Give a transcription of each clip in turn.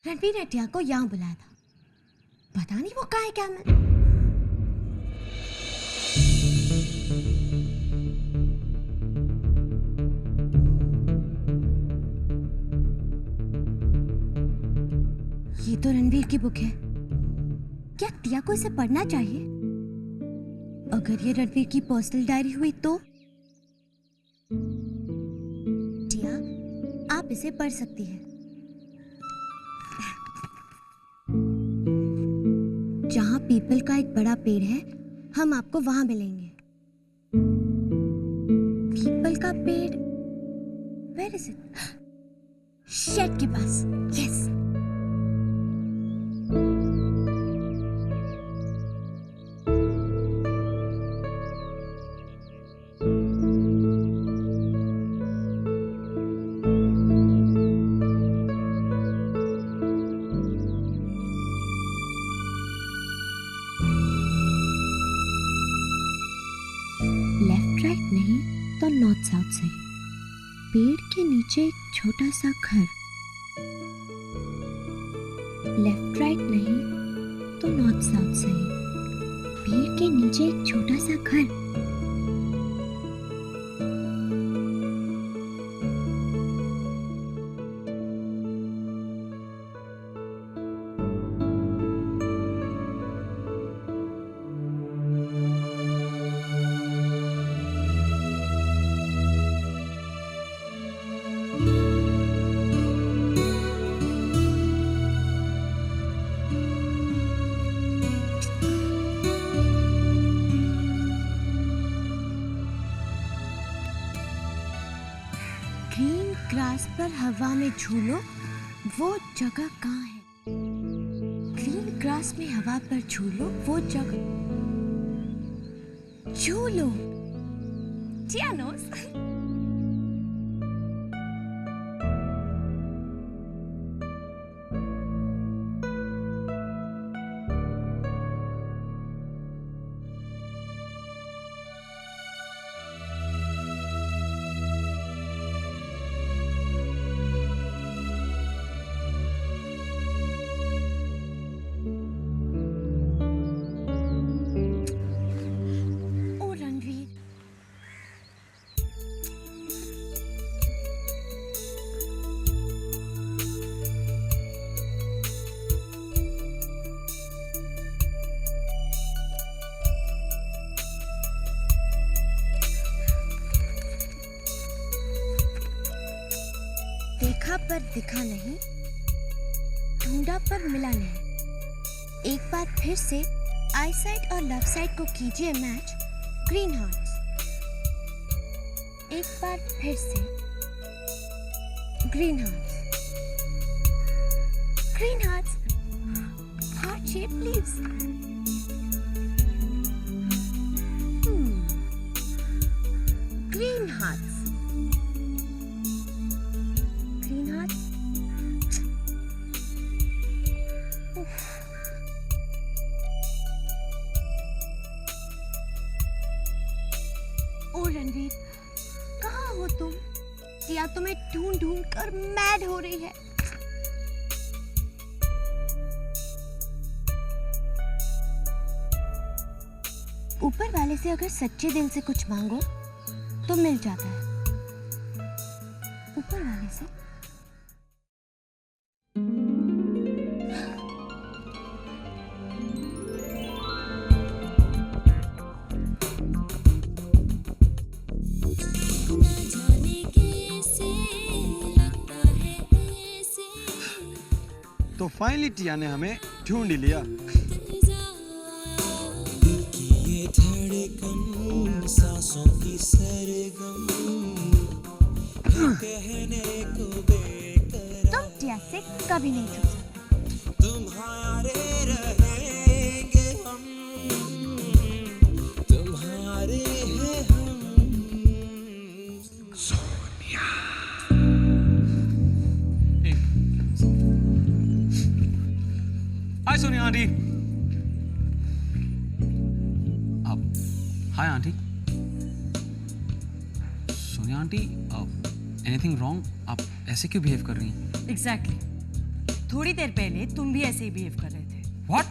रणवीर ने टिया को यहाँ बुलाया था, पता नहीं वो कहाँ है क्या मैं। ये तो रणवीर की बुक है, क्या टिया को इसे पढ़ना चाहिए? अगर ये रणवीर की पर्सनल डायरी हुई तो? टिया, आप इसे पढ़ सकती हैं। जहाँ पीपल का एक बड़ा पेड़ है, हम आपको वहां मिलेंगे। पीपल का पेड़, वेयर इज इट? शेड के पास, यस। लेफ्ट राइट नहीं तो नॉर्थ साउथ सही। पेड़ के नीचे एक छोटा सा घर। लेफ्ट राइट नहीं तो नॉर्थ साउथ सही। पेड़ के नीचे एक छोटा सा घर। ग्रीन ग्रास पर हवा में झूलो, वो जगह कहाँ है? ग्रीन ग्रास में हवा पर झूलो, वो जगह। झूलो, टिया नोस। देखा पर दिखा नहीं, ढूंढा पर मिला नहीं। एक बार फिर से आई साइड और लव साइड को कीजिए मैच, ग्रीन हार्ट्स। एक बार फिर से green hearts, green hearts, heart shape leaves. Green hearts, ओ रणवीर, कहाँ हो तुम? टिया तुम्हें ढूंढ ढूंढ कर मैड हो रही है। ऊपर वाले से अगर सच्चे दिल से कुछ मांगो तो मिल जाता है। ऊपर वाले से। तो फाइनली टिया ने हमें ढूंढ लिया। ये धड़कन सांसों की सरगम कहने को बेकरार, तुम टिया से कभी नहीं छूट सकते। तुम्हारे रहेंगे हम, तुम्हारे हैं हम। सोनिया। हाय सोनिया आंटी। अब hi aunty. Sonia aunty, anything wrong? आप ऐसे क्यों बिहेव कर रही हैं? एग्जैक्टली थोड़ी देर पहले तुम भी ऐसे ही बिहेव कर रहे थे। व्हाट?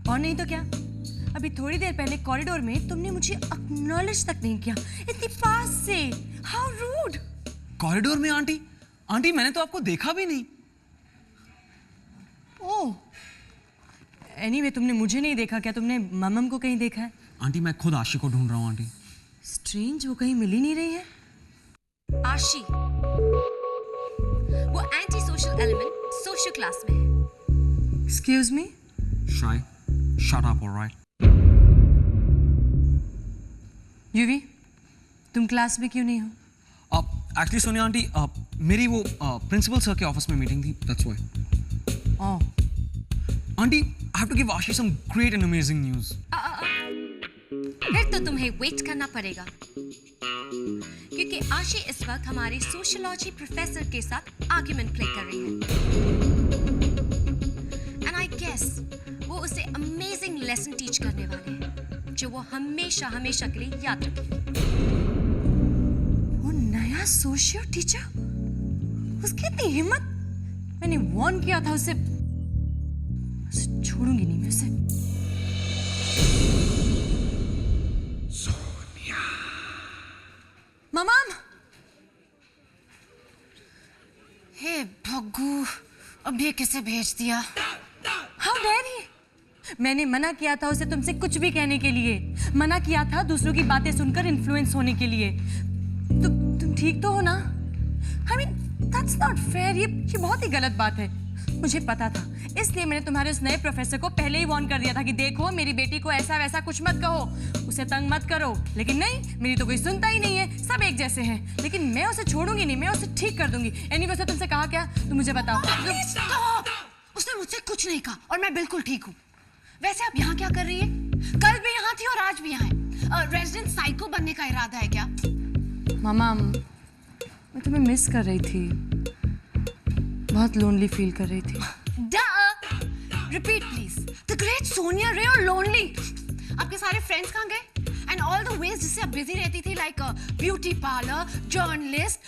और नहीं तो क्या, अभी थोड़ी देर पहले कॉरिडोर में तुमने मुझे एक्नॉलेज तक नहीं किया, इतनी पास से। How rude. कॉरिडोर में आंटी? आंटी मैंने तो आपको देखा भी नहीं। ओह एनीवे, तुमने मुझे नहीं देखा क्या? तुमने ममम को कहीं देखा है? आंटी मैं खुद आशी को ढूंढ रहा हूँ आंटी। स्ट्रेंज, वो कहीं मिल ही नहीं रही है। आशी, वो anti social element social class में है। Excuse me. Shy, shut up, all right? UV, तुम क्लास में क्यों नहीं हो? एक्चुअली सोनिया आंटी, मेरी वो प्रिंसिपल सर के ऑफिस में मीटिंग थी, that's why. Oh aunty, I have to give Ashi some great and amazing news. फिर तो तुम्हें वेट करना पड़ेगा, क्योंकि आशी इस वक्त हमारे सोशियोलॉजी प्रोफेसर के साथ आर्गुमेंट प्ले कर रही है। एंड आई गेस वो उसे अमेजिंग लेसन टीच करने वाले हैं, जो वो हमेशा हमेशा के लिए याद रखेगी। वो नया सोशियो टीचर, उसकी इतनी हिम्मत! मैंने वार्न किया था उसे छोड़ूंगी नहीं मैं उसे। ममाम! हे भग्गू, अब ये किसे भेज दिया? How dare he! मैंने मना किया था उसे तुमसे कुछ भी कहने के लिए, मना किया था दूसरों की बातें सुनकर इन्फ्लुएंस होने के लिए। तुम ठीक तो हो ना? I mean, that's not fair. ये बहुत ही गलत बात है। मुझे पता था, इसलिए मैंने तुम्हारे उस नए प्रोफेसर को पहले ही वार्न कर दिया था कि देखो मेरी बेटी को ऐसा वैसा कुछ मत कहो, उसे तंग मत करो। लेकिन नहीं, मेरी तो कोई सुनता ही नहीं है, सब एक जैसे हैं। लेकिन मैं उसे छोड़ूंगी नहीं, मैं उसे ठीक कर दूंगी। एनीवे, उसने तुमसे कहा क्या? तुम मुझे बताओ। Stop! उसने मुझसे कुछ नहीं कहा और मैं बिल्कुल ठीक हूँ। वैसे आप यहाँ क्या कर रही है? कल भी यहाँ थी और आज भी यहाँ है। रेजिडेंट साइको बनने का इरादा है क्या? मामा, मैं तुम्हें मिस कर रही थी, बहुत लोनली फील कर रही थी। Repeat please. The great Sonia रे और लोनली। आपके सारे फ्रेंड्स कहाँ गए? एंड ऑल द वेज जिससे आप बिजी रहती थी, like beauty parlour, journalist,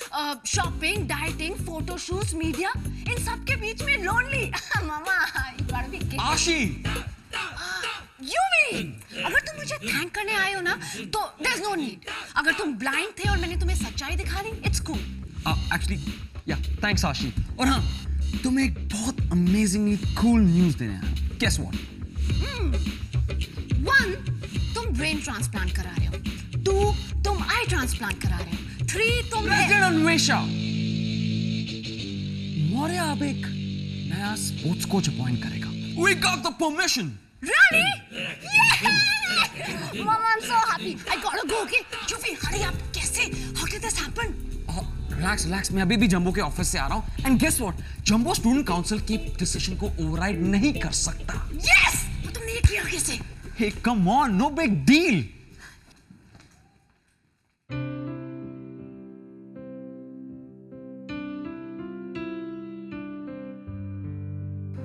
shopping, dieting, photo shoots, media, इन सब के बीच में लोनली। मामा, you gotta be kidding. Aashi! Yuvi, अगर तुम मुझे थैंक करने आए हो ना, तो there's no need. अगर तुम ब्लाइंड थे और मैंने तुम्हें सच्चाई दिखा दी, it's cool. एक्चुअली या थैंक्स आशी। और हाँ, तुम्हें एक बहुत अमेजिंगली कूल न्यूज़ देना है। Guess what? One, तुम ब्रेन ट्रांसप्लांट करा रहे हो। 2, तुम आई ट्रांसप्लांट करा रहे हो। 3, तुम प्रेसिडेंट अन्वेषा मौर्य अब एक नया स्पोर्ट्स कोच अपॉइंट करेगा। We got the permission. Really? Yeah! Mama, I'm so happy. I gotta go, okay? Yuvi, hurry up. कैसे? How did this happen? Relax, मैं अभी भी जंबो के ऑफिस से आ रहा हूँ। And guess what, Jumbo student council की डिसीजन को ओवरराइड नहीं कर सकता। Yes! तो तुमने ये किया कैसे? Hey come on, no big deal.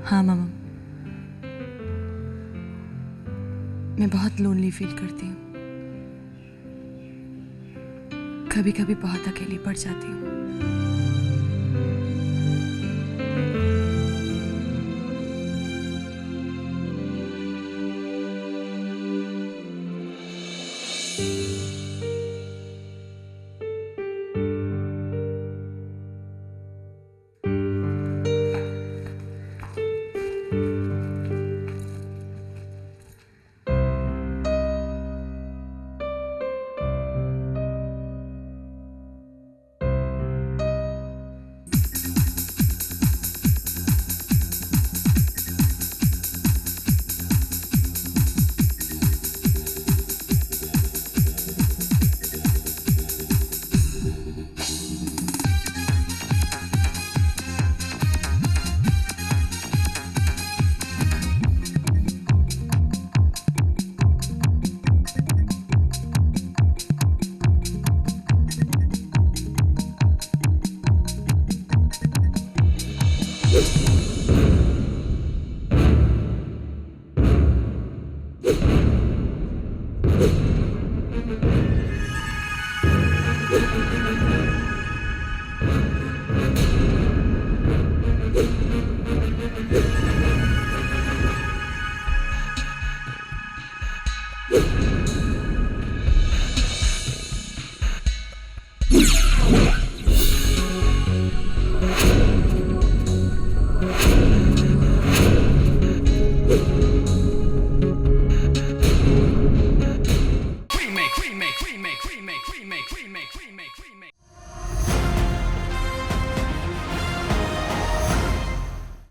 हाँ मामा, मैं बहुत लोनली फील करती हूँ, कभी कभी बहुत अकेली पड़ जाती हूँ।